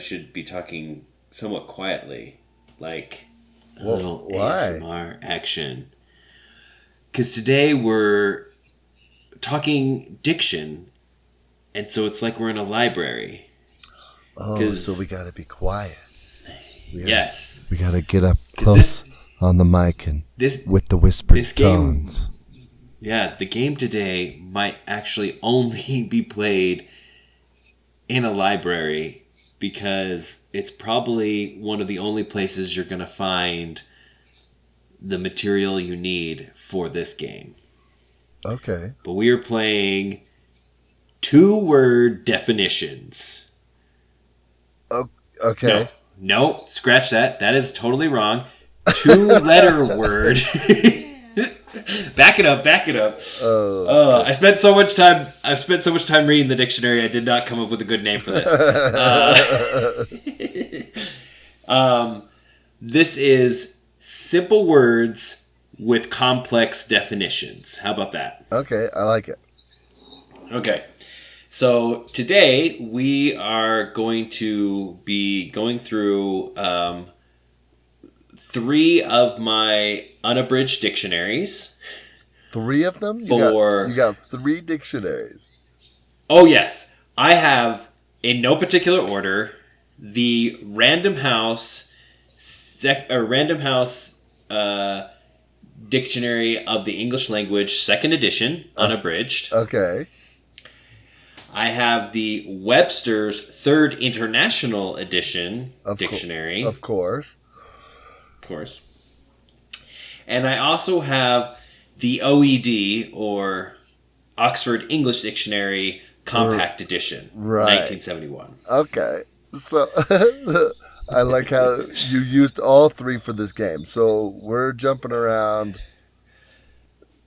should be talking somewhat quietly, like a Well, little why? ASMR action. Because today we're talking diction, and so it's like we're in a library. Oh, so we gotta be quiet. Yes. We gotta get up close on the mic and with the whispered tones. Yeah, the game today might actually only be played in a library because it's probably one of the only places you're going to find the material you need for this game. Okay. But we are playing 2-word definitions. Okay. No, scratch that. That is totally wrong. 2-letter word. Back it up. Okay. I spent so much time reading the dictionary. I did not come up with a good name for this. This is simple words with complex definitions. How about that? Okay, I like it. Okay. So today we are going to be going through 3 of my unabridged dictionaries. 3 of them? You got 3 dictionaries. Oh yes, I have, in no particular order, the Random House Dictionary of the English Language, 2nd edition, unabridged. Okay. I have the Webster's 3rd International Edition dictionary. Of course. And I also have the OED, or Oxford English Dictionary, Compact Edition, 1971. Okay. So, I like how you used all 3 for this game. So, we're jumping around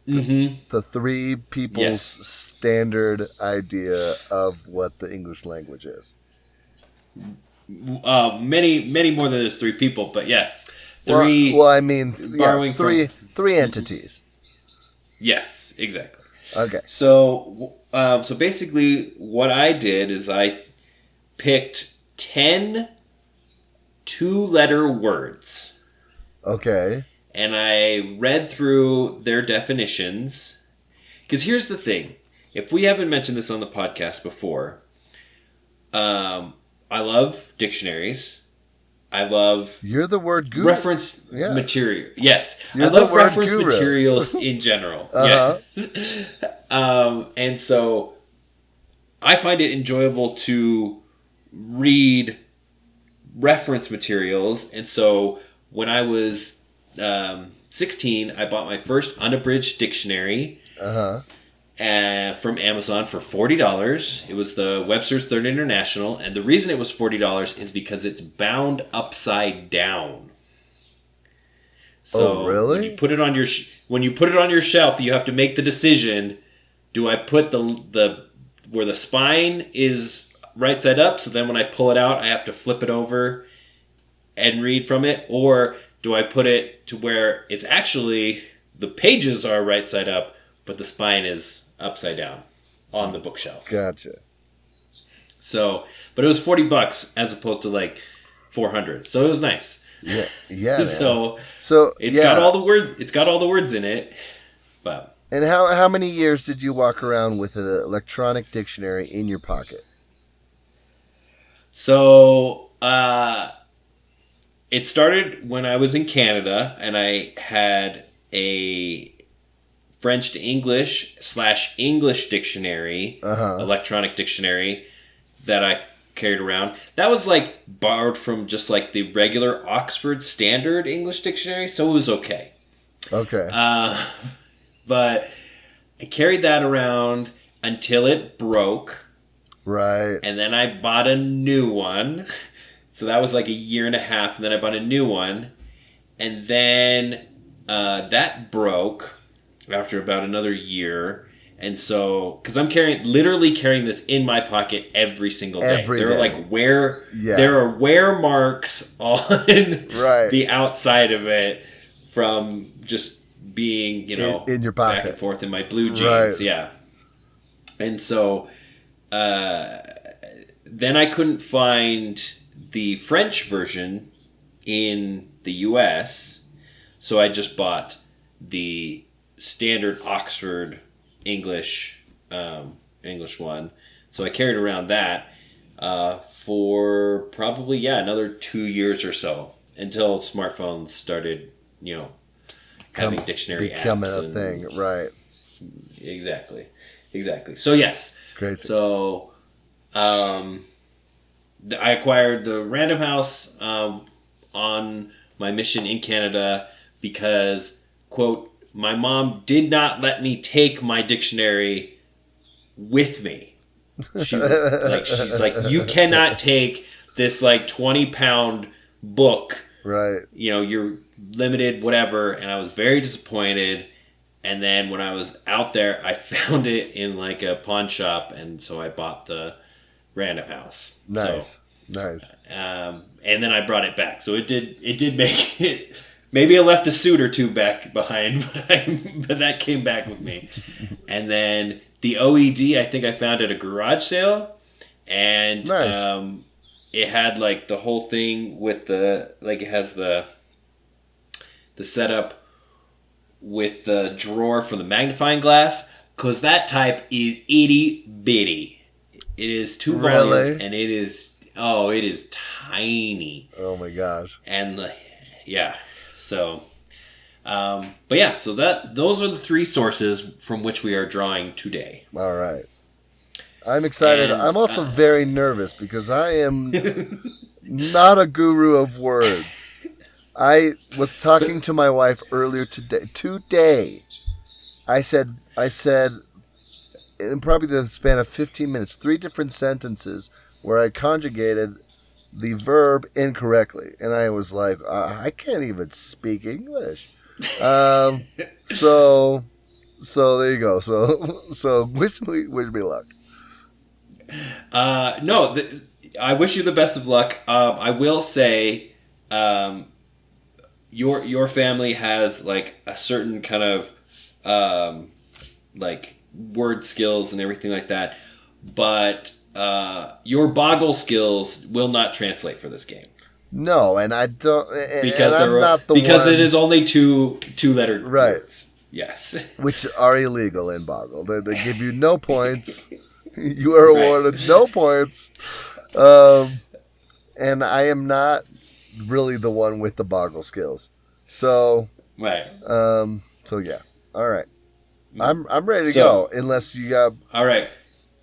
the 3 people's standard idea of what the English language is. Many more than there's 3 people, but yes. 3 entities. Yes, exactly. Okay. So basically what I did is I picked 10 2-letter words. Okay. And I read through their definitions. Because here's the thing. If we haven't mentioned this on the podcast before, I love dictionaries. I love... You're the word guru. Reference material. Yes. I love reference materials in general. Yes. And so I find it enjoyable to read reference materials. And so when I was 16, I bought my first unabridged dictionary. From Amazon for $40. It was the Webster's 3rd International, and the reason it was $40 is because it's bound upside down. So really? When you put it on your shelf, you have to make the decision: do I put the where the spine is right side up, so then when I pull it out, I have to flip it over and read from it, or do I put it to where it's actually the pages are right side up, but the spine is upside down on the bookshelf? Gotcha. So, but it was $40 as opposed to like $400. So it was nice. Yeah. so it's got all the words. It's got all the words in it. But and how many years did you walk around with an electronic dictionary in your pocket? So it started when I was in Canada, and I had a French to English / English dictionary, electronic dictionary that I carried around. That was like borrowed from just like the regular Oxford Standard English Dictionary, so it was okay. Okay. But I carried that around until it broke. Right. And then I bought a new one. So that was like a year and a half, and then I bought a new one. And then that broke after about another year. And so, because I'm literally carrying this in my pocket every single day. There are wear marks on the outside of it from just being, in your pocket, back and forth in my blue jeans. Yeah. And so, then I couldn't find the French version in the U.S., so I just bought the standard Oxford English one. So I carried around that for probably another 2 years or so until smartphones started, having dictionary becoming apps a thing, right? Exactly. So yes. Crazy. So I acquired the Random House on my mission in Canada because, quote, my mom did not let me take my dictionary with me. She's like, you cannot take this 20-pound book. Right. You're limited, whatever. And I was very disappointed. And then when I was out there, I found it in a pawn shop, and so I bought the Random House. Nice. And then I brought it back. So it did make it. Maybe I left a suit or two back behind, but that came back with me. And then the OED, I think I found at a garage sale, and nice. It had the whole thing with it has the setup with the drawer for the magnifying glass, because that type is itty bitty. It is 2 volumes, and it is tiny. Oh my gosh! And so, so those are the 3 sources from which we are drawing today. All right, I'm excited. And, I'm also very nervous because I am not a guru of words. I was talking to my wife earlier today. I said, in probably the span of 15 minutes, 3 different sentences where I conjugated the verb incorrectly. And I was like, I can't even speak English. So there you go. So wish me luck. No, I wish you the best of luck. I will say, your family has a certain kind of word skills and everything like that, but your boggle skills will not translate for this game. No, and I don't because I'm not the because one, it is only two-lettered words. Yes, which are illegal in Boggle. They give you no points. You are awarded no points, and I am not really the one with the Boggle skills. So right. So yeah. All right. I'm ready to go. Unless you got. All right.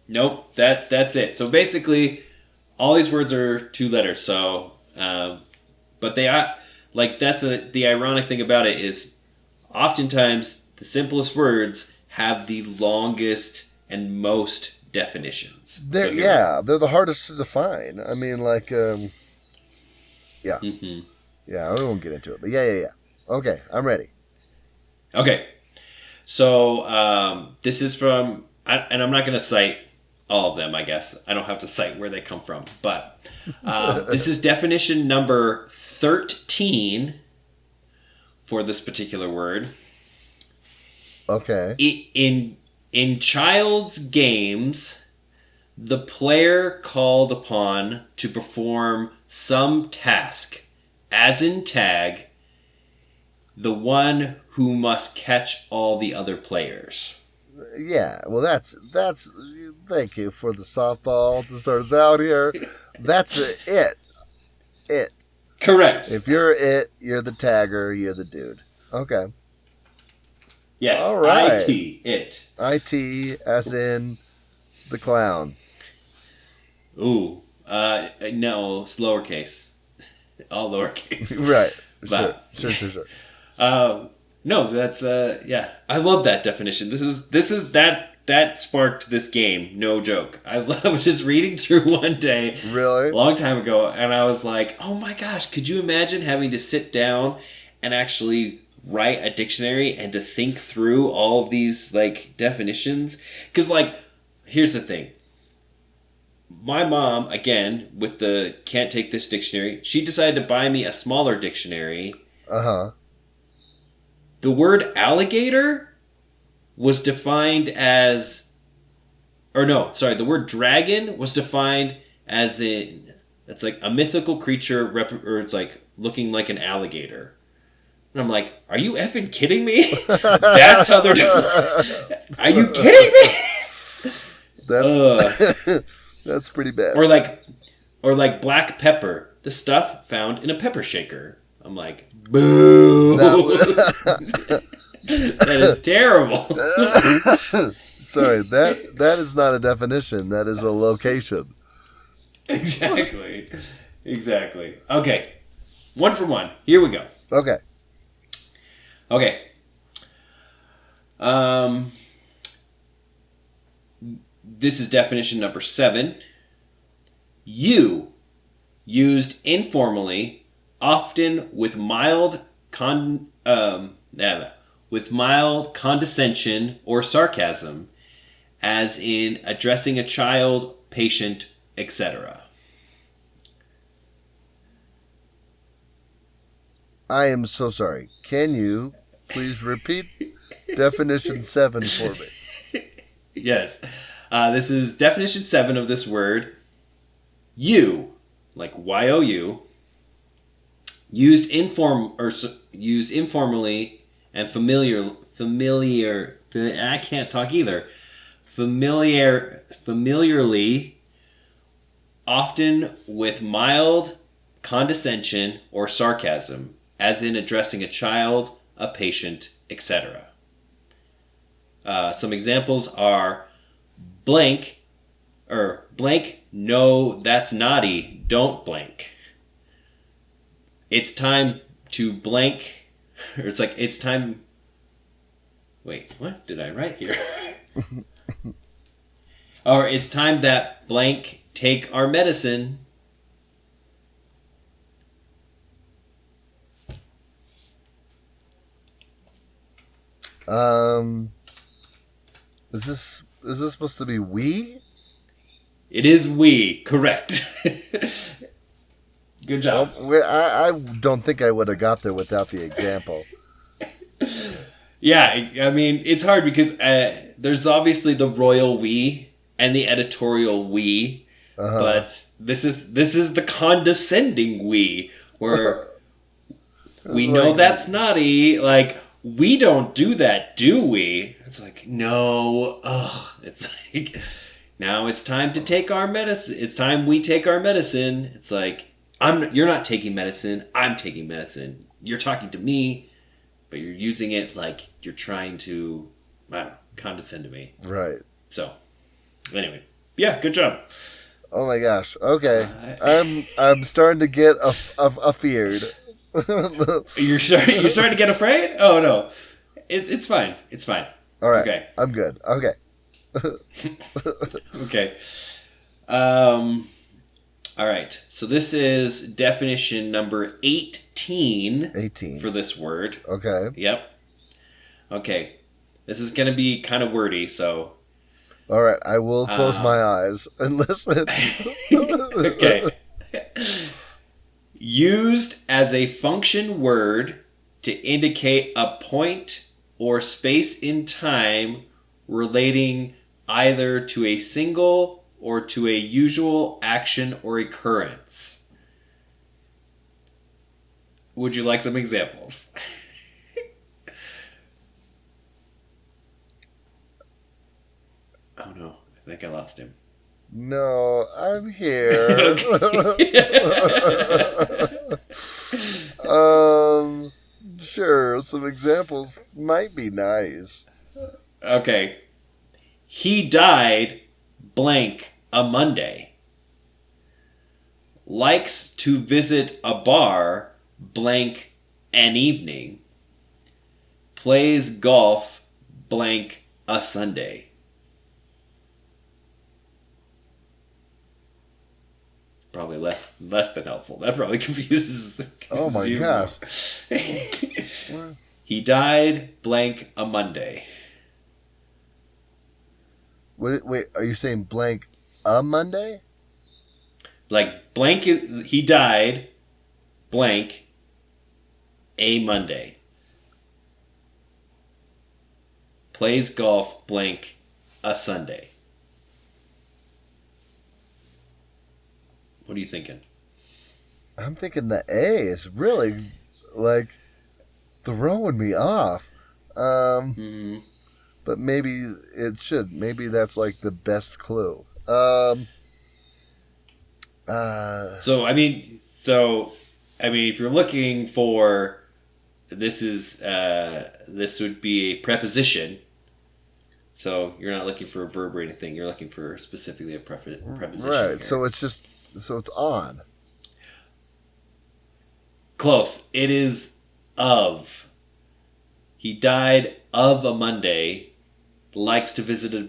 Nope. That's it. So basically, all these words are 2 letters. So, but they are the ironic thing about it is, oftentimes the simplest words have the longest and most definitions. They're the hardest to define. I mean, yeah. Mm-hmm. Yeah, I won't get into it, but yeah. Okay, I'm ready. Okay, so this is from, and I'm not going to cite all of them, I guess. I don't have to cite where they come from, but this is definition number 13 for this particular word. Okay. In child's games, the player called upon to perform some task, as in tag, the one who must catch all the other players. Yeah, well, that's. Thank you for the softball to start us out here. That's it. Correct. If you're it, you're the tagger. You're the dude. Okay. Yes. All right. It. IT as in the clown. Ooh. No, it's lowercase. All lowercase. Right. But, Sure. No, that's yeah. I love that definition. This is that sparked this game. No joke. I was just reading through one day, really, a long time ago, and I was like, oh my gosh, could you imagine having to sit down and actually write a dictionary and to think through all of these definitions? Because here's the thing. My mom, again, with the can't take this dictionary, she decided to buy me a smaller dictionary. Uh-huh. The word alligator was defined as... Or no, sorry, the word dragon was defined as in... It's like a mythical creature, or it's like looking like an alligator. And I'm like, are you effing kidding me? That's how they're doing it. Are you kidding me? That's pretty bad. Or like black pepper, the stuff found in a pepper shaker. I'm like, boo! That is terrible. Sorry, that is not a definition. That is a location. Exactly. Okay. 1 for 1. Here we go. Okay. This is definition number 7. You, used informally, often with mild condescension or sarcasm, as in addressing a child, patient, etc. I am so sorry. Can you please repeat definition 7 for me? Yes. This is definition 7 of this word. You, like Y-O-U, used informally and familiarly, often with mild condescension or sarcasm, as in addressing a child, a patient, etc. Some examples are blank, no, that's naughty, don't blank. It's time to blank, or it's time, wait, what did I write here? Or it's time that blank take our medicine. Is this supposed to be we? It is we, correct. Good job. Well, I don't think I would have got there without the example. Yeah, I mean, it's hard because there's obviously the royal we and the editorial we, but this is the condescending we, where we know that's naughty, like, we don't do that, do we? It's like, no, it's like, now it's time to take our medicine. It's time we take our medicine. It's like, you're not taking medicine, I'm taking medicine. You're talking to me, but you're using it like you're trying to, I don't know, condescend to me. Right. So, anyway, yeah, good job. Oh my gosh. Okay, I'm starting to get afeared. You're starting to get afraid? Oh no, it's fine. It's fine. All right. Okay. I'm good. Okay. Okay. All right. So this is definition number 18. 18 for this word. Okay. Yep. Okay. This is going to be kind of wordy, so. All right. I will close my eyes and listen. Okay. Used as a function word to indicate a point or space in time relating either to a single or to a usual action or occurrence. Would you like some examples? Oh no, I think I lost him. No, I'm here. Sure, some examples might be nice. Okay. He died blank a Monday. Likes to visit a bar blank an evening. Plays golf blank a Sunday. Probably less than helpful. That probably confuses the consumer. Oh my gosh. He died blank a Monday. Wait, are you saying blank a Monday? Like blank, he died blank a Monday. Plays golf blank a Sunday. What are you thinking? I'm thinking the A is really like throwing me off. But maybe it should. Maybe that's like the best clue. So I mean, if you're looking for this would be a preposition. So you're not looking for a verb or anything. You're looking for specifically a preposition. Right. Here. So it's on. Close. It is of. He died of a Monday. Likes to visit a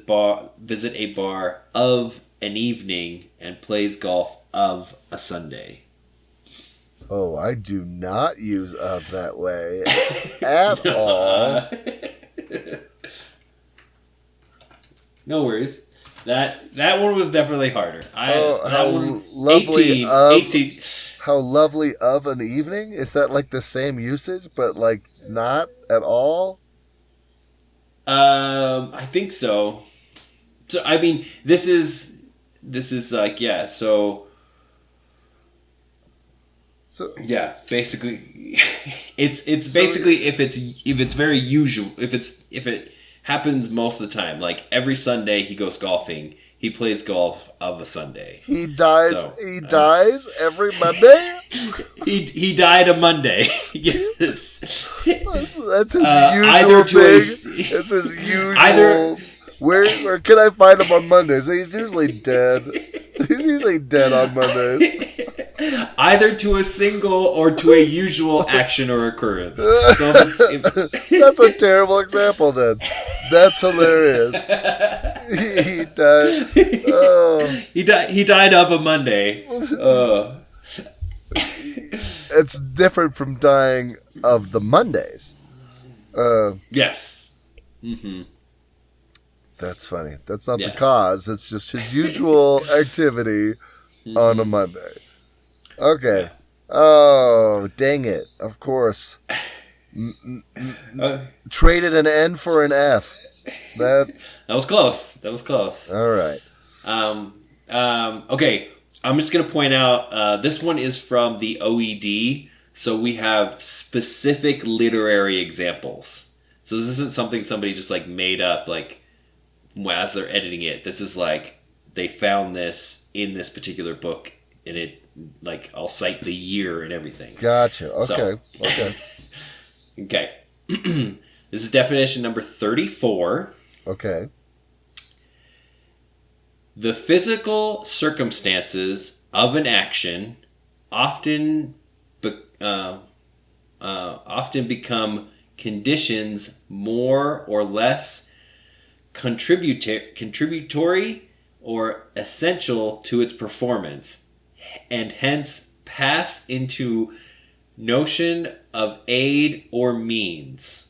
bar of an evening, and plays golf of a Sunday. Oh, I do not use of that way at all. No worries. That one was definitely harder. How lovely 18. How lovely of an evening? Is that like the same usage, but like not at all? I think so. So I mean, this is like So yeah, basically, it's basically if it's very usual, if it happens most of the time, like every Sunday he goes golfing, he plays golf of a Sunday. He dies. He dies every Monday. He died a Monday. Yes, that's his usual thing. It's his usual. Where can I find him on Mondays? He's usually dead. He's usually dead on Mondays. Either to a single or to a usual action or occurrence. So that's a terrible example then. That's hilarious. He died. Oh. He died of a Monday. It's different from dying of the Mondays. Yes. Mm-hmm. That's funny. That's not the cause. It's just his usual activity on a Monday. Okay. Yeah. Oh, dang it. Of course. Traded an N for an F. That was close. All right. Okay. I'm just going to point out, this one is from the OED, so we have specific literary examples. So this isn't something somebody just like made up like as they're editing it. This is like they found this in this particular book, and it like I'll cite the year and everything. Gotcha. Okay. So, okay. This is definition number 34. Okay. The physical circumstances of an action often become conditions more or less contributory or essential to its performance, and hence pass into notion of aid or means.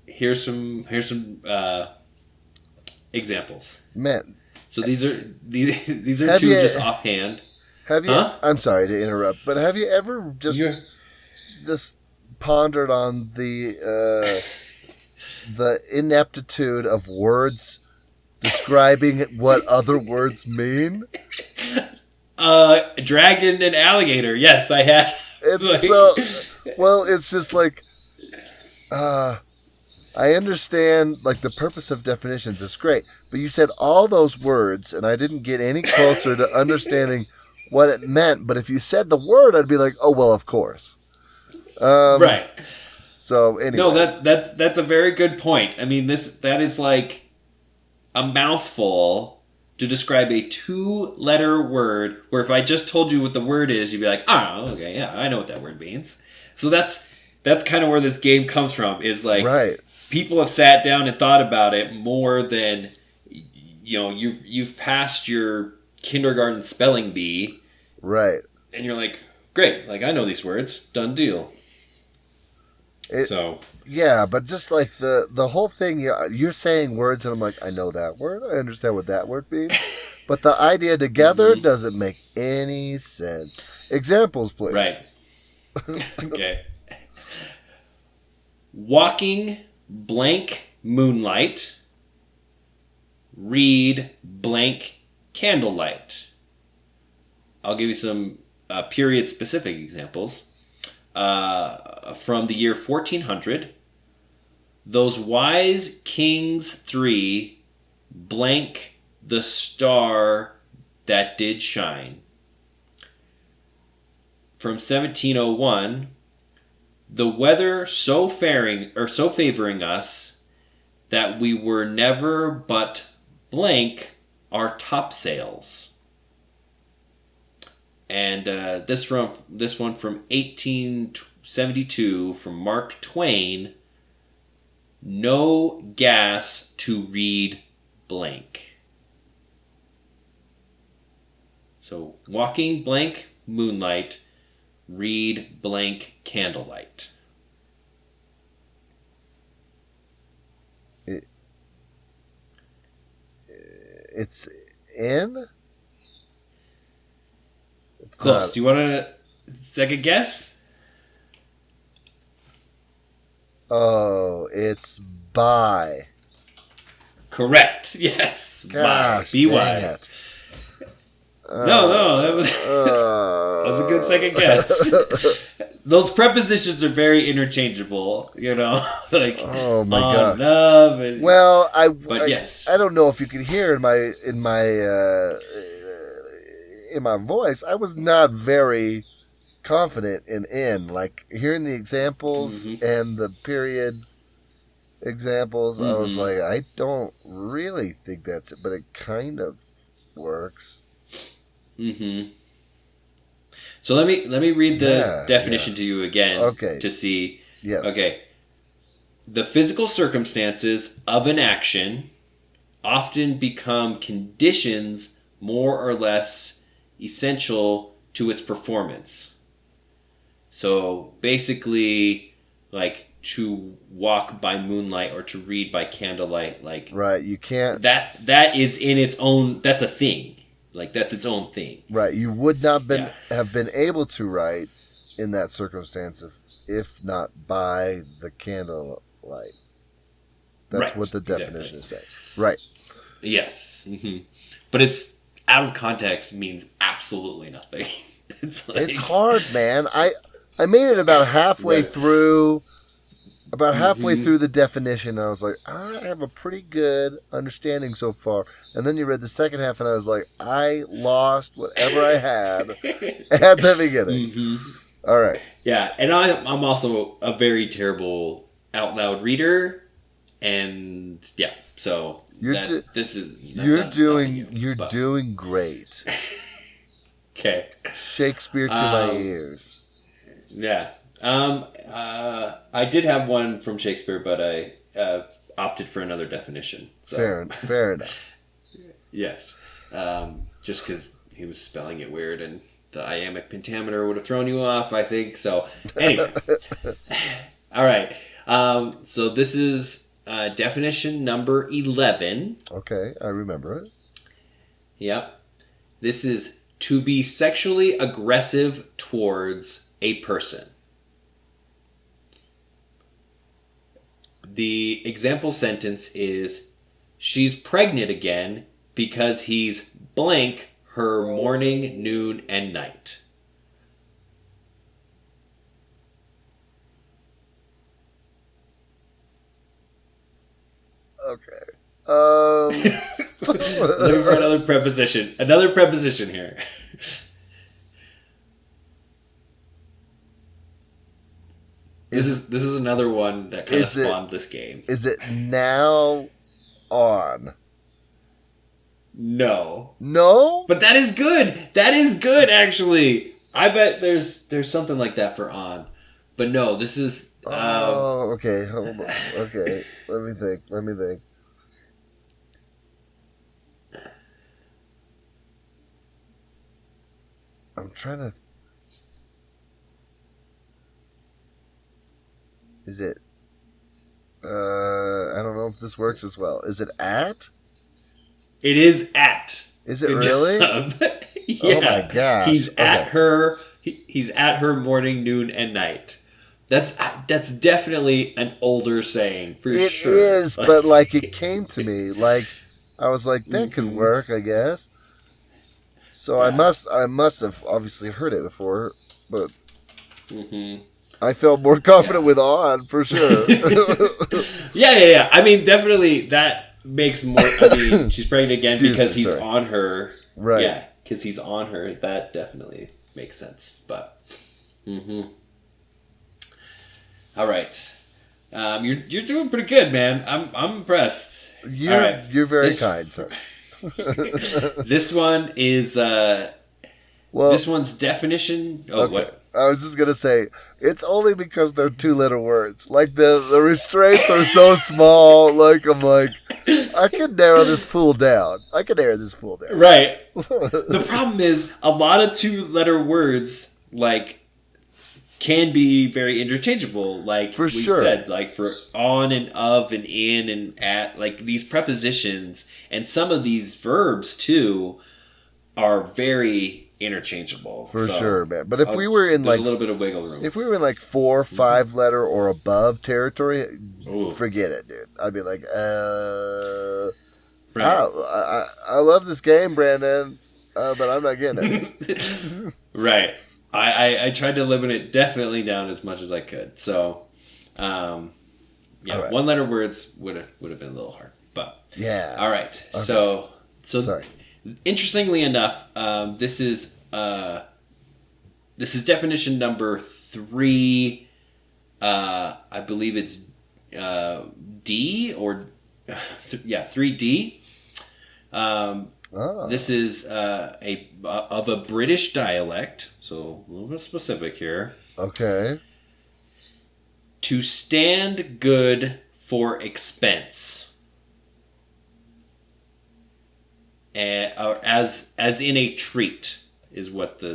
Here's some examples. Man, so these are two just offhand. Have you? Huh? I'm sorry to interrupt, but have you ever just pondered on the ineptitude of words describing what other words mean? Dragon and alligator. Yes, I have. It's it's just like, I understand like the purpose of definitions is great, but you said all those words, and I didn't get any closer to understanding what it meant. But if you said the word, I'd be like, oh well, of course. Right. So anyway, no, that's a very good point. I mean, that is like a mouthful to describe a 2-letter word. Where if I just told you what the word is, you'd be like, oh, okay, yeah, I know what that word means. So that's kind of where this game comes from. Is like, right. People have sat down and thought about it more than you've passed your kindergarten spelling bee, right? And you're like, great, like I know these words, done deal. Yeah, but just like the whole thing, you're saying words, and I'm like, I know that word, I understand what that word means, but the idea together doesn't make any sense. Examples, please. Right. Okay. Walking blank moonlight. Read blank candlelight. I'll give you some period specific examples. From the year 1400, those wise kings three blank the star that did shine. From 1701, the weather so favoring us that we were never but blank our topsails. And this one from 1872 from Mark Twain. No gas to read blank. So walking blank moonlight, read blank candlelight. It's in? It's close. Not. Do you want a second guess? Oh, it's by. Correct. Yes. Gosh, by. dang B-Y. it. No, that was that was a good second guess. Those prepositions are very interchangeable, like oh my god, love. And, well, yes, I don't know if you can hear in my voice. I was not very confident in like hearing the examples and the period examples. I was like, I don't really think that's it, but it kind of works. So let me read the definition to you again to see. Yes. Okay. The physical circumstances of an action often become conditions more or less essential to its performance. So basically, like to walk by moonlight or to read by candlelight, like right, you can't. That is in its own. That's a thing. Like, that's its own thing. Right. You would not have been able to write in that circumstance if not by the candlelight. That's what the definition is saying. Right. Yes. But it's out of context means absolutely nothing. It's hard, man. I made it about halfway through. About halfway through the definition, I was like, I have a pretty good understanding so far. And then you read the second half, and I was like, I lost whatever I had at the beginning. All right. Yeah, and I'm also a very terrible out loud reader, and so you're doing great. Okay. Shakespeare to my ears. Yeah. I did have one from Shakespeare, but I opted for another definition. So. Fair enough. Yes. Just because he was spelling it weird, and the iambic pentameter would have thrown you off, I think. So, anyway. All right. So this is definition number 11. Okay, I remember it. Yep. This is to be sexually aggressive towards a person. The example sentence is, she's pregnant again because he's blank her morning, noon, and night. Okay. Looking for another preposition. Another preposition here. This is another one that kind of spawned this game. Is it now on? No. No? But that is good. That is good, actually. I bet there's something like that for on. But no, this is... okay. Hold on. Okay. Let me think. I'm trying to... Is it... I don't know if this works as well. Is it at? It is at. Is it really? Yeah. Oh my gosh. He's at her. He's at her morning, noon, and night. That's definitely an older saying for sure. It is, but like it came to me, like I was like, that could work, I guess. So I must have obviously heard it before, but I felt more confident with on for sure. Yeah. I mean, definitely that makes more. I mean, she's pregnant again because he's on her. Right. Yeah, because he's on her. That definitely makes sense. But, all right. You're doing pretty good, man. I'm impressed. You're very kind, sir. This one is this one's definition. Oh, okay. What? I was just gonna say it's only because they're 2-letter words. Like the restraints are so small. Like I'm like I could narrow this pool down. Right. The The problem is a lot of 2-letter words can be very interchangeable, like for we sure. said, like for on and of and in and at, like these prepositions and some of these verbs too are very interchangeable. For sure, man. But if we were in a little bit of wiggle room. If we were in 4 or 5-letter or above territory, forget it, dude. I'd be like, right. I love this game, Brandon, but I'm not getting it. Right. I tried to limit it definitely down as much as I could. So, right. 1-letter words would have been a little hard, but yeah. All right. Okay. So sorry. Interestingly enough, this is definition number 3. I believe it's D or 3D. This is of a British dialect, so a little bit specific here. Okay. To stand good for expense, or as in a treat, is what the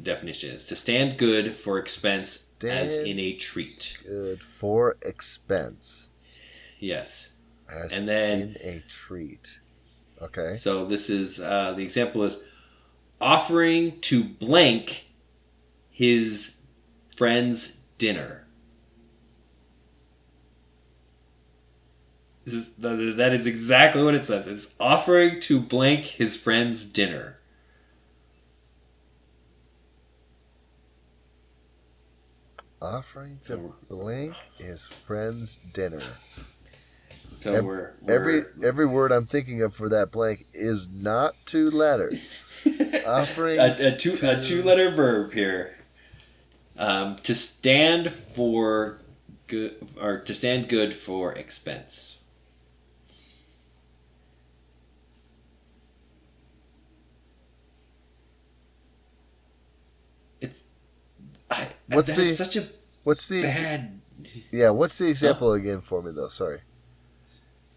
definition is. To stand good for expense as in a treat. Good for expense. Yes. And then in a treat. Okay. So this is the example is offering to blank his friend's dinner. That is exactly what it says. It's offering to blank his friend's dinner. Offering to blank his friend's dinner. So we're every word I'm thinking of for that blank is not 2 letters. Offering a 2-letter verb here. To stand for good, or to stand good for expense. What's the example again for me though? Sorry.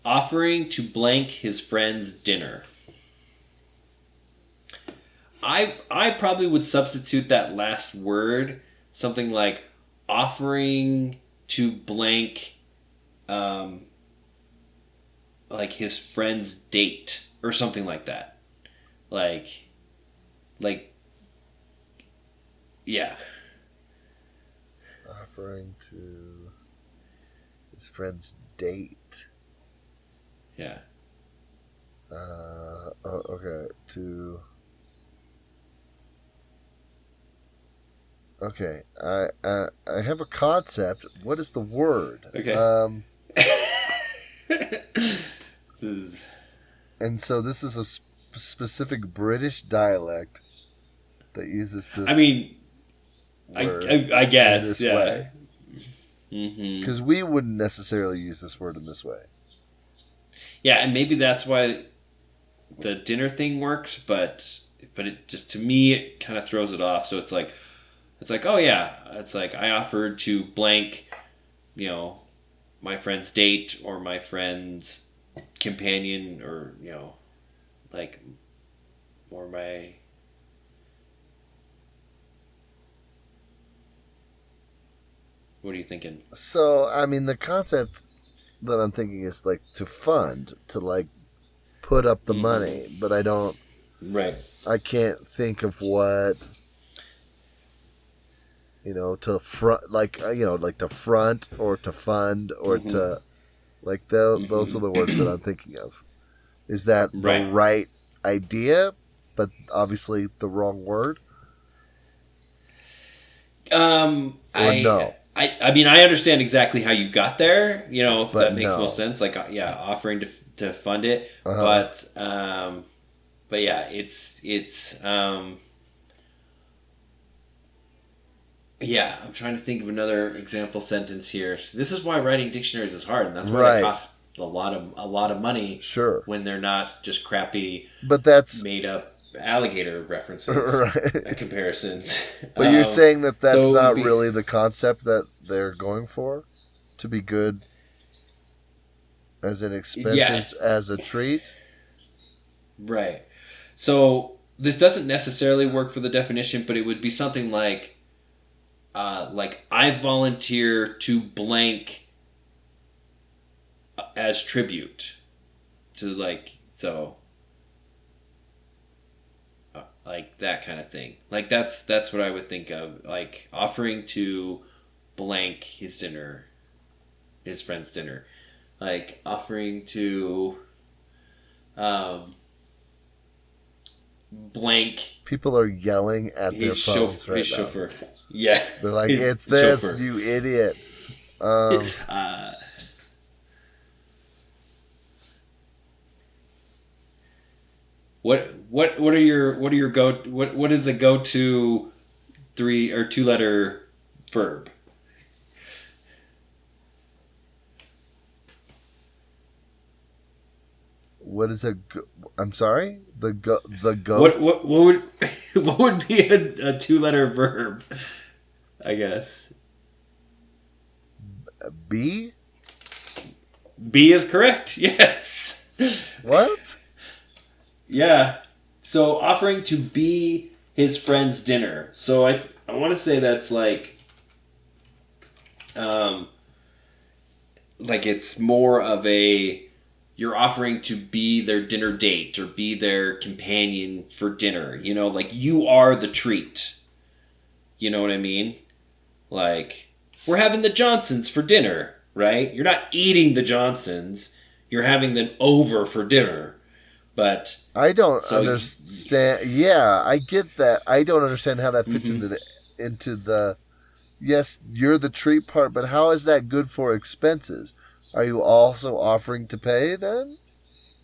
Offering to blank his friend's dinner. I probably would substitute that last word something like offering to blank like his friend's date or something like that. Like yeah. Offering to his friend's date. Yeah. Okay. Okay. I have a concept. What is the word? Okay. And so this is a specific British dialect that uses this. I mean, I guess this yeah. way. Because we wouldn't necessarily use this word in this way. Yeah, and maybe that's why the dinner thing works, but it just, to me, it kind of throws it off. So it's like, oh yeah, it's like I offered to blank, my friend's date or my friend's companion or, or my... What are you thinking? So, I mean, the concept that I'm thinking is to fund, to put up the money, but I don't. Right. I can't think of what. To front, to front or to fund or to, those are the words that I'm thinking of. Is that the right idea? but obviously the wrong word? Or no? I mean, I understand exactly how you got there. If But that makes no. most sense. Like, yeah, offering to fund it, Uh-huh. but yeah, it's yeah. I'm trying to think of another example sentence here. So this is why writing dictionaries is hard, and that's why they Right. cost a lot of money. Sure. When they're not just crappy, But that's made up alligator references, right. comparisons. But you're saying that that's So it would not be really the concept that they're going for? To be good as in expenses yes, as a treat? right. So this doesn't necessarily work for the definition, but it would be something like I volunteer to blank as tribute to like that kind of thing. Like that's what I would think of, like offering to blank his friend's dinner, like offering to um, blank People are yelling at their phones right his now. chauffeur. Yeah, They're like, his "It's this, chauffeur. you idiot." Um, uh, what are your what is a go to 2 letter verb? what is a? I'm sorry. The goat. What would what would be a 2 letter verb? I guess B. B is correct. Yes. What? Yeah. So offering to be his friend's dinner. So I want to say that's um like it's more of a, you're offering to be their dinner date or be their companion for dinner. Like you are the treat. You know what I mean? Like, we're having the Johnsons for dinner, right? You're not eating the Johnsons. You're having them over for dinner. But I don't so understand. Yeah, I get that. I don't understand how that fits mhm. into the. Yes, you're the treat part, but how is that good for expenses? Are you also offering to pay then?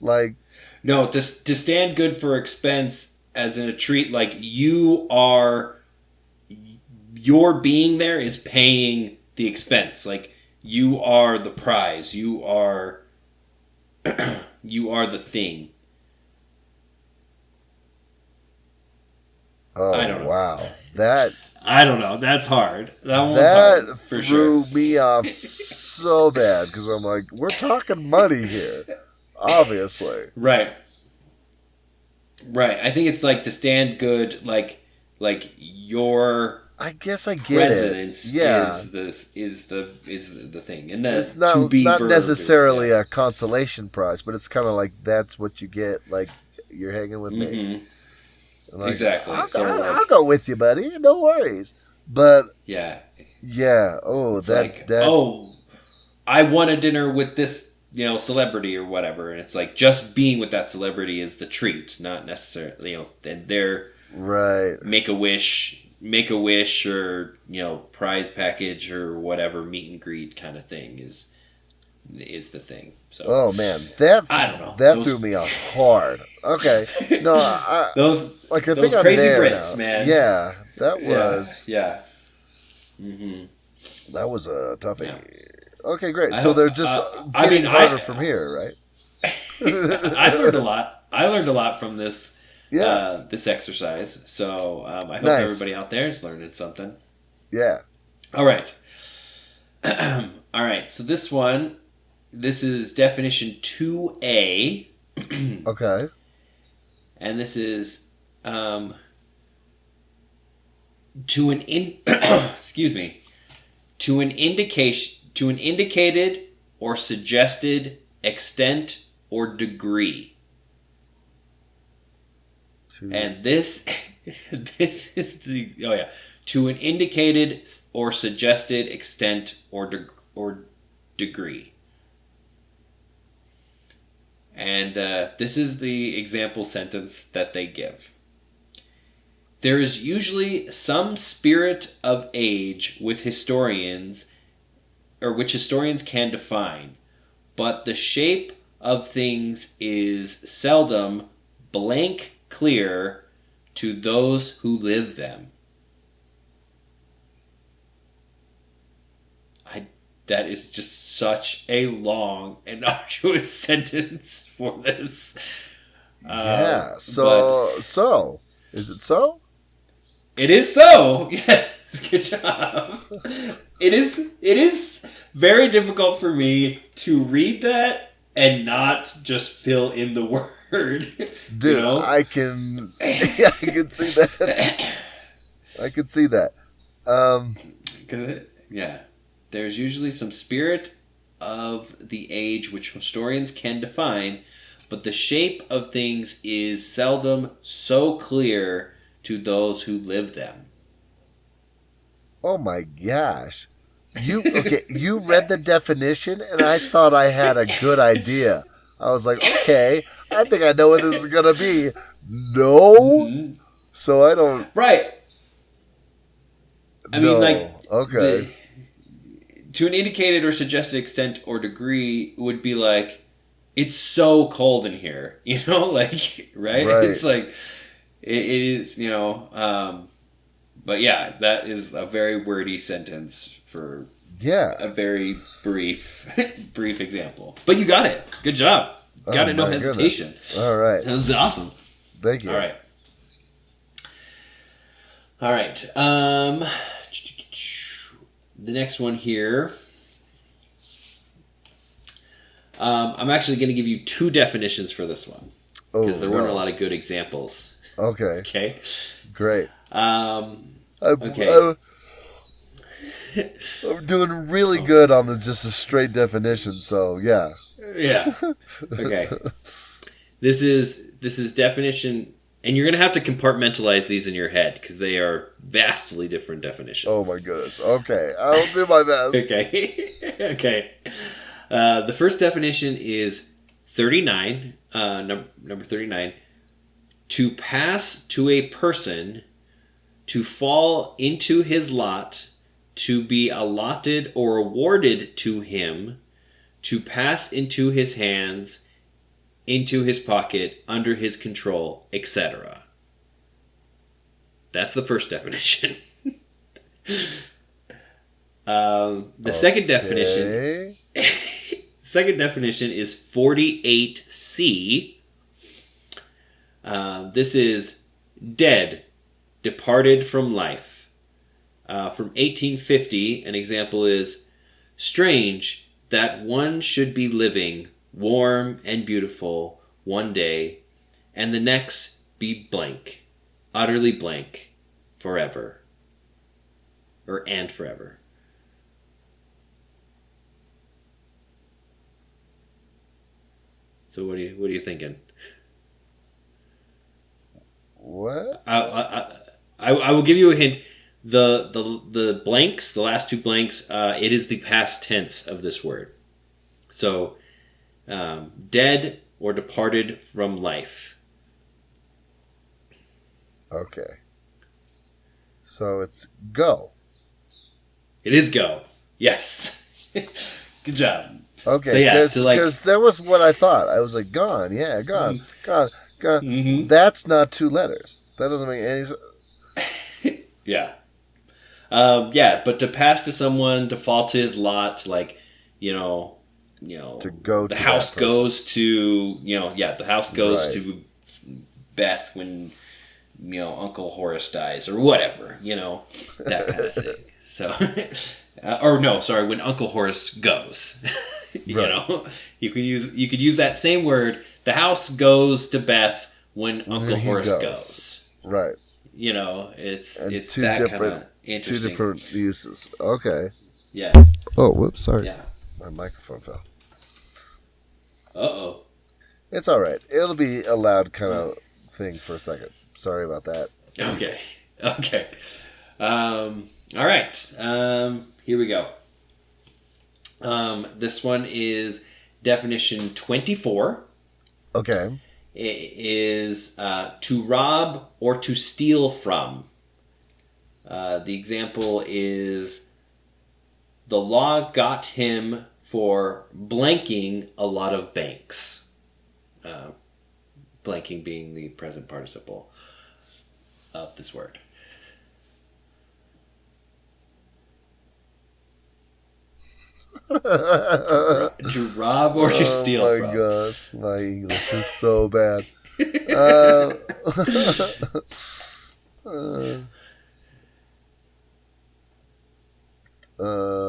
Like, No, to stand good for expense as in a treat, like your being there is paying the expense. Like you are the prize. You are the thing. I oh don't know. wow, that I don't know. That's hard. That one's that hard for sure. threw me off so bad because I'm like, we're talking money here, obviously. Right. Right. I think it's like to stand good, like your I guess I get it. presence Yeah, is the thing, and it's the to not be not verb is necessarily a consolation prize, but it's kind of like that's what you get. Like you're hanging with me. Mm-hmm. Like Exactly. So I'll go with you, buddy. No worries. But yeah, yeah, oh it's like, that oh, I won a dinner with this celebrity or whatever, and it's like just being with that celebrity is the treat, not necessarily then their right. make a wish or prize package or whatever meet and greet kind of thing is the thing. So Oh man, I don't know that threw me off hard. Okay, no, I think those I'm crazy there Brits, now. man. Yeah, Yeah, yeah. Mm-hmm. that was a toughie. Yeah. Okay, great. I So hope. they're just I getting mean, harder from here, right? I learned a lot. I learned a lot from Yeah, this exercise. So I hope nice. everybody out there is learning something. Yeah. All right. All right. So this is definition 2A, Okay. and this is to an excuse me, to an indicated or suggested extent or degree. And this this is the to an indicated or suggested extent or degree. And this is the example sentence that they give. There is usually some spirit of age with historians, or which historians can define, but the shape of things is seldom blank clear to those who live them. That is just such a long and arduous sentence for this. Yeah. So is it so? It is so. Yes. Good job. It is very difficult for me to read that and not just fill in the word. Dude, you know? I can see that. I can see that. Yeah. There's usually some spirit of the age which historians can define, but the shape of things is seldom so clear to those who live them. Oh my gosh. You read the definition and I thought I had a good idea. I was like, okay, I think I know what this is going to be. No? Mm-hmm. So I don't... Right. I mean, like... Okay. To an indicated or suggested extent or degree would be like, it's so cold in here, you know, like, right? It's like, it is, you know, but yeah, that is a very wordy sentence for a very brief example. But you got it. Good job. Got it, no hesitation. Goodness. All right. That was awesome. Thank you. All right. The next one here. I'm actually going to give you 2 definitions for this one. Because there weren't a lot of good examples. Okay. Okay. Great. Okay. I'm doing really good on just a straight definition, so yeah. Yeah. Okay. This is definition, and you're going to have to compartmentalize these in your head because they are vastly different definitions. Oh my goodness. Okay. I'll do my best. Okay. Okay. The first definition is 39, number 39. To pass to a person, to fall into his lot, to be allotted or awarded to him, to pass into his hands, into his pocket, under his control, etc. That's the first definition. The second definition is 48C. This is dead, departed from life. From 1850, an example is, strange that one should be living, warm and beautiful, one day, and the next be blank, utterly blank, forever. And forever. So what are you thinking? What? I will give you a hint. The blanks, the last 2 blanks, it is the past tense of this word. So, dead or departed from life. Okay. So it's go. It is go. Yes. Good job. Okay, because that was what I thought. I was like, gone. Yeah, gone. Gone. Mm-hmm. That's not 2 letters. That doesn't make any sense. Yeah. But to pass to someone, to fall to his lot, like, to go the house goes to, the house goes to Beth when, Uncle Horace dies or whatever, that kind of thing. So, when Uncle Horace goes, you could use that same word. The house goes to Beth when Uncle Horace goes. Right. It's that kind of interesting. 2 different uses. Okay. Yeah. Oh, whoops, sorry. Yeah. My microphone fell. Uh-oh. It's all right. It'll be a loud kind of thing for a second. Sorry about that. Okay. All right. Here we go. This one is definition 24. Okay. is to rob or to steal from. The example is the law got him for blanking a lot of banks. Blanking being the present participle of this word. To rob or to steal from. Oh my gosh, my English is so bad. The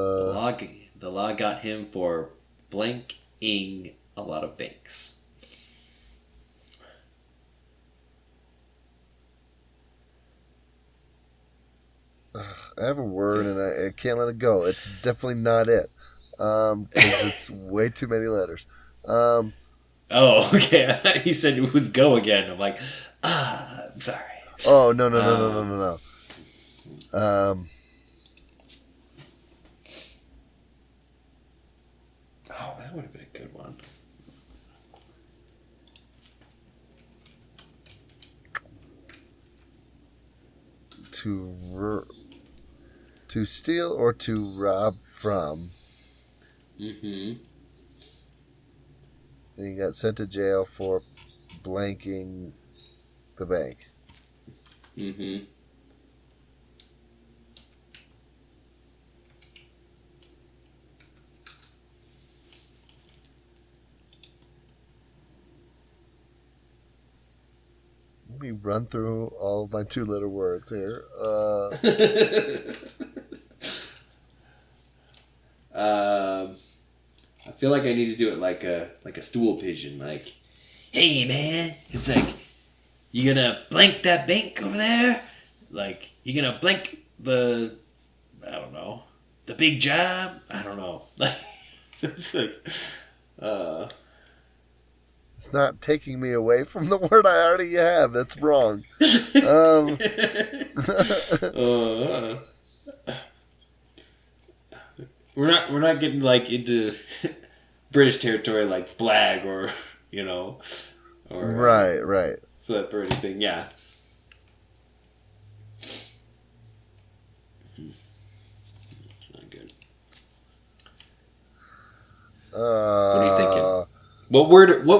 law got him for blanking a lot of banks. I have a word and I can't let it go. It's definitely not it. Because it's way too many letters. Oh, okay. I thought you said it was go again. I'm like, I'm sorry. Oh, no. Oh, that would have been a good one. To steal or to rob from. Mm-hmm. And he got sent to jail for blanking the bank. Mm-hmm. Let me run through all of my 2-letter words here. I feel like I need to do it like a stool pigeon. Like, hey man, it's like, you gonna blank that bank over there? Like, you gonna blank the, I don't know, the big job? I don't know. It's like, It's not taking me away from the word I already have. That's wrong. We're not getting like into British territory like blag or right. flip or anything. Yeah. Not good. What are you thinking? What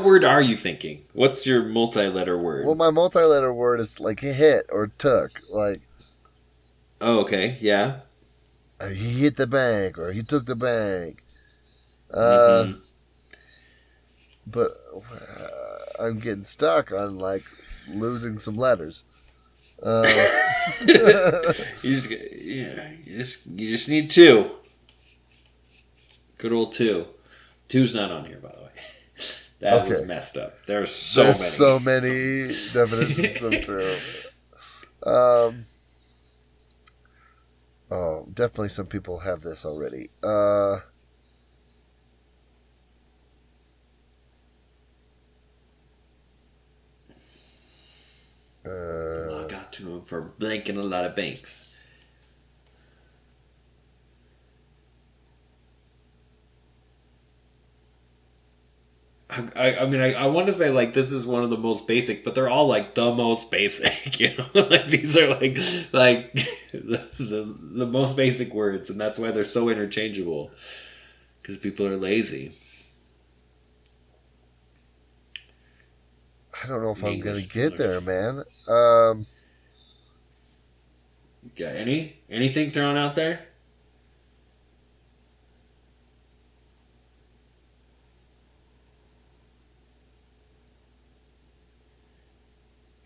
word are you thinking? What's your multi-letter word? Well, my multi-letter word is like hit or took. Like, oh, okay, yeah. He hit the bank or he took the bank. Mm-hmm. But I'm getting stuck on like losing some letters. You just need 2. Good old 2. 2's not on here, by the way. That was messed up. There's so many definitions of 2. Oh, definitely some people have this already. I got to him for blanking a lot of banks. I want to say like this is one of the most basic, but they're all like the most basic, like these are like the most basic words, and that's why they're so interchangeable because people are lazy. I don't know if I'm gonna get there, man. Got anything thrown out there?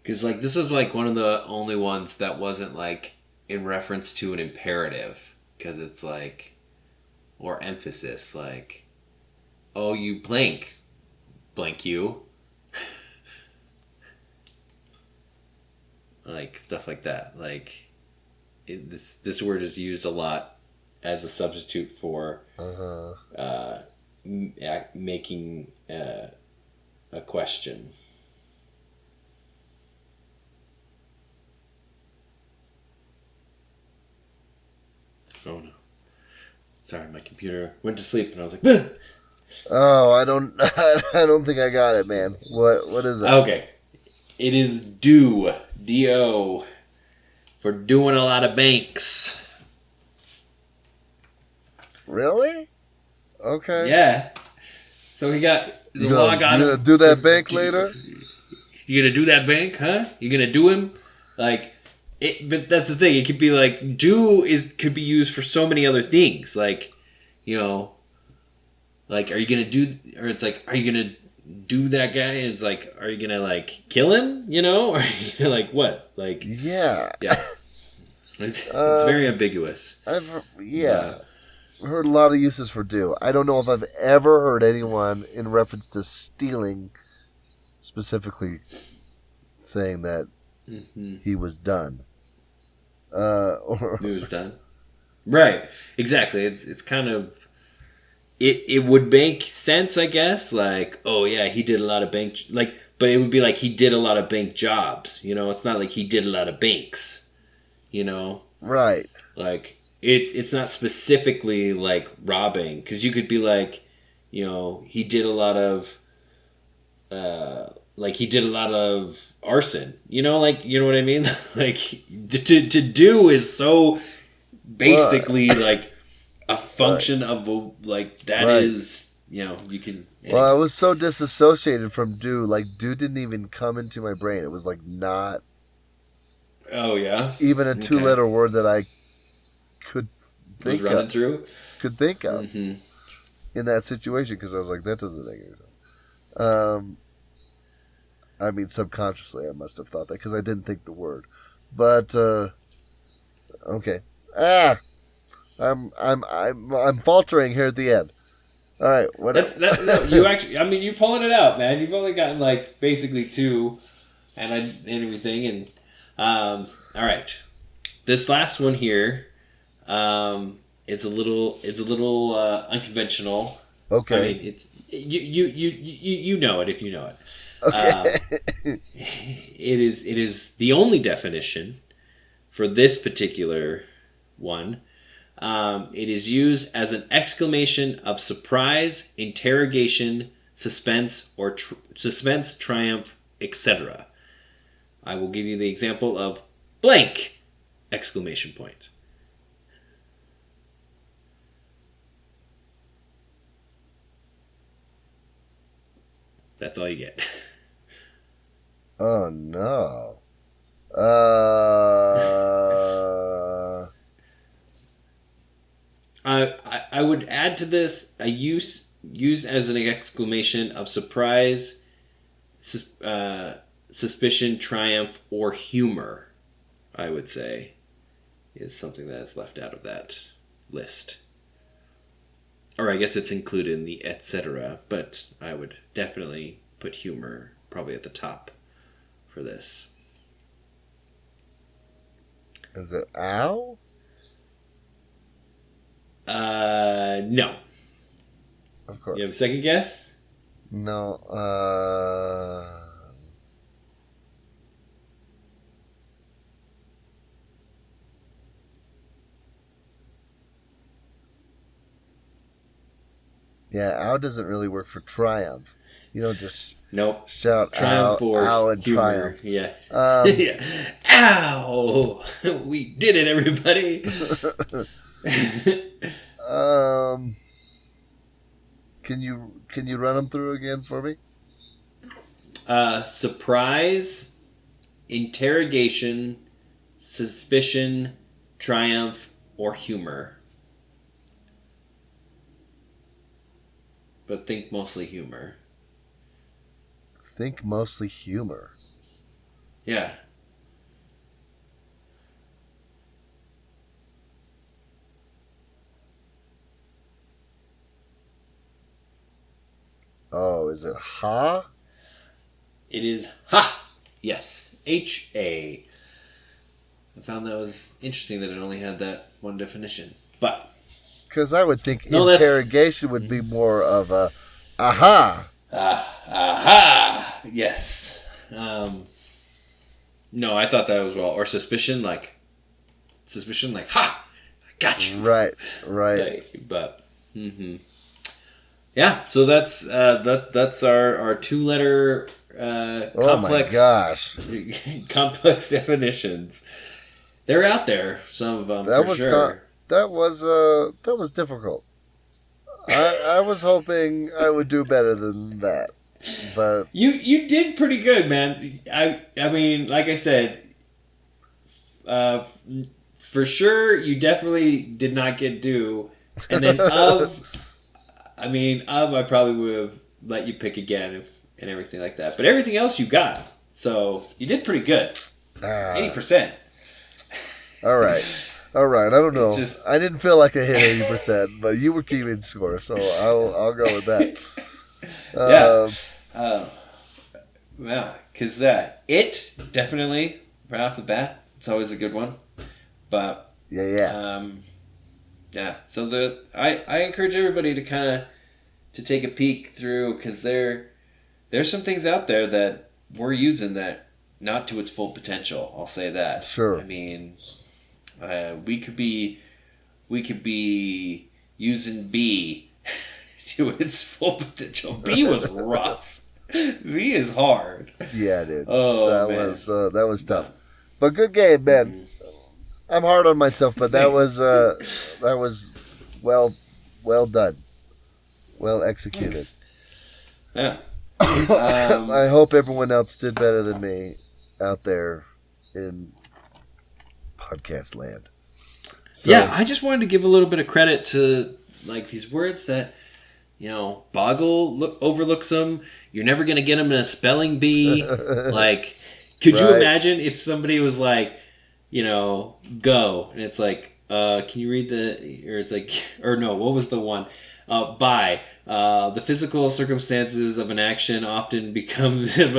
Because, like, this was, like, one of the only ones that wasn't, like, in reference to an imperative. Because it's, like, or emphasis, like, oh, you blank you. Like, stuff like that. Like, this word is used a lot as a substitute for making a question. Oh no. Sorry, my computer went to sleep and I was like, bleh! Oh, I don't I don't think I got it, man. What is it? Okay. It is do, D-O, for doing a lot of banks. Really? Okay. Yeah. So we got the law got you him. gonna do that bank later? You gonna do that bank, huh? You gonna do him? Like, but that's the thing. It could be like could be used for so many other things. Like, you know, like are you gonna do? Or it's like, are you gonna do that guy? And it's like, are you gonna like kill him? You know, or are you gonna like what? Like, Yeah. It's very ambiguous. I've heard a lot of uses for do. I don't know if I've ever heard anyone in reference to stealing specifically saying that he was done. Or He was done. Right. Exactly. It's kind of it would make sense, I guess. Like, oh yeah, he did a lot of but it would be like he did a lot of bank jobs. You know, it's not like he did a lot of banks. You know, right? Like it's not specifically like robbing, because you could be like, you know, he did a lot of arson. You know, like, you know what I mean? Like to do is so basically like a function of like that is, you know, you can. Anyway. Well, I was so disassociated from do. Like do didn't even come into my brain. It was like not. Oh yeah. Even a two-letter word that I could think of. Could think of in that situation, because I was like, that doesn't make any sense. I mean, subconsciously, I must have thought that because I didn't think the word. But okay, I'm faltering here at the end. All right, what? You actually, I mean, you're pulling it out, man. You've only gotten like basically two, and everything, and. All right, this last one here, is a little unconventional. Okay. I mean, it's you know it if you know it. Okay. It is the only definition for this particular one. It is used as an exclamation of surprise, interrogation, suspense, or suspense, triumph, etc. I will give you the example of blank! Exclamation point. That's all you get. Oh no. I would add to this a use as an exclamation of surprise, suspicion, triumph, or humor, I would say, is something that is left out of that list. Or I guess it's included in the etc., but I would definitely put humor probably at the top for this. Is it ow? No. Of course. You have a second guess? No. Yeah, ow doesn't really work for triumph. You don't just shout triumph ow and humor. triumph. Yeah. Yeah. Ow! We did it, everybody. Can you run them through again for me? Surprise, interrogation, suspicion, triumph, or humor. But think mostly humor. Think mostly humor. Yeah. Oh, is it ha? It is ha. Yes. H-A. I found that was interesting that it only had that one definition. But. Because I would think interrogation would be more of a aha. Aha. Yes. No, I thought that was well. Or suspicion, like ha. I got you. Right. But. Yeah, so that's our 2-letter complex. Oh my gosh. Complex definitions. They're out there, some of them for sure. That was difficult. I was hoping I would do better than that, but you did pretty good, man. I mean, like I said, uh, for sure, you definitely did not get due, and then I probably would have let you pick again and everything like that. But everything else you got, so you did pretty good. 80%. All right. I don't know. I didn't feel like I hit 80%, but you were keeping score, so I'll go with that. Yeah, because it definitely right off the bat, it's always a good one. But yeah. So I encourage everybody to kind of to take a peek through, because there's some things out there that we're using that not to its full potential. I'll say that. Sure. I mean, we could be using B to its full potential. B was rough. B is hard. Yeah, dude. Oh, that was tough. But good game, man. Mm-hmm. I'm hard on myself, but that was well done. Well executed. Thanks. Yeah. I hope everyone else did better than me out there in podcast land. So, yeah, I just wanted to give a little bit of credit to like these words that, Boggle overlooks them. You're never going to get them in a spelling bee. Like, could you imagine if somebody was like, go, and it's like, can you read or it's like, or no, what was the one? By, the physical circumstances of an action often becomes, can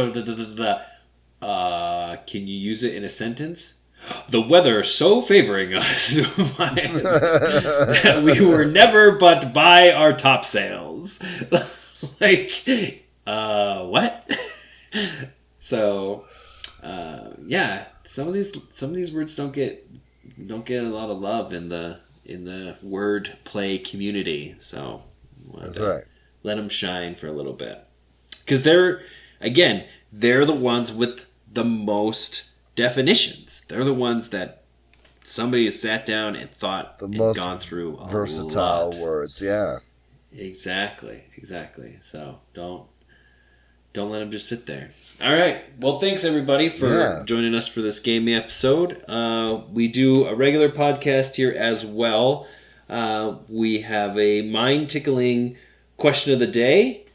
you use it in a sentence? The weather so favoring us that we were never but by our topsails. Like, what? So, some of these words don't get a lot of love in the word play community. So, that's right. Let them shine for a little bit, because they're the ones with the most definitions. They're the ones that somebody has sat down and thought and gone through a versatile lot. Words. Yeah, exactly. So don't let them just sit there. All right. Well, thanks everybody for joining us for this gaming episode. We do a regular podcast here as well. We have a mind-tickling question of the day.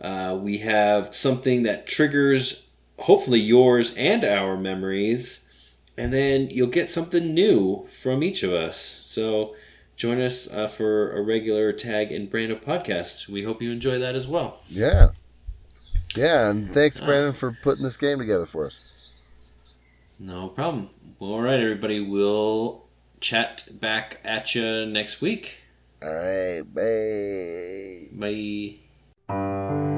We have something that triggers hopefully yours and our memories, and then you'll get something new from each of us. So join us for a regular Tag and Brando podcast. We hope you enjoy that as well. Yeah, and thanks, Brandon, for putting this game together for us. No problem. Well, all right, everybody. We'll chat back at you next week. All right, bye. Bye.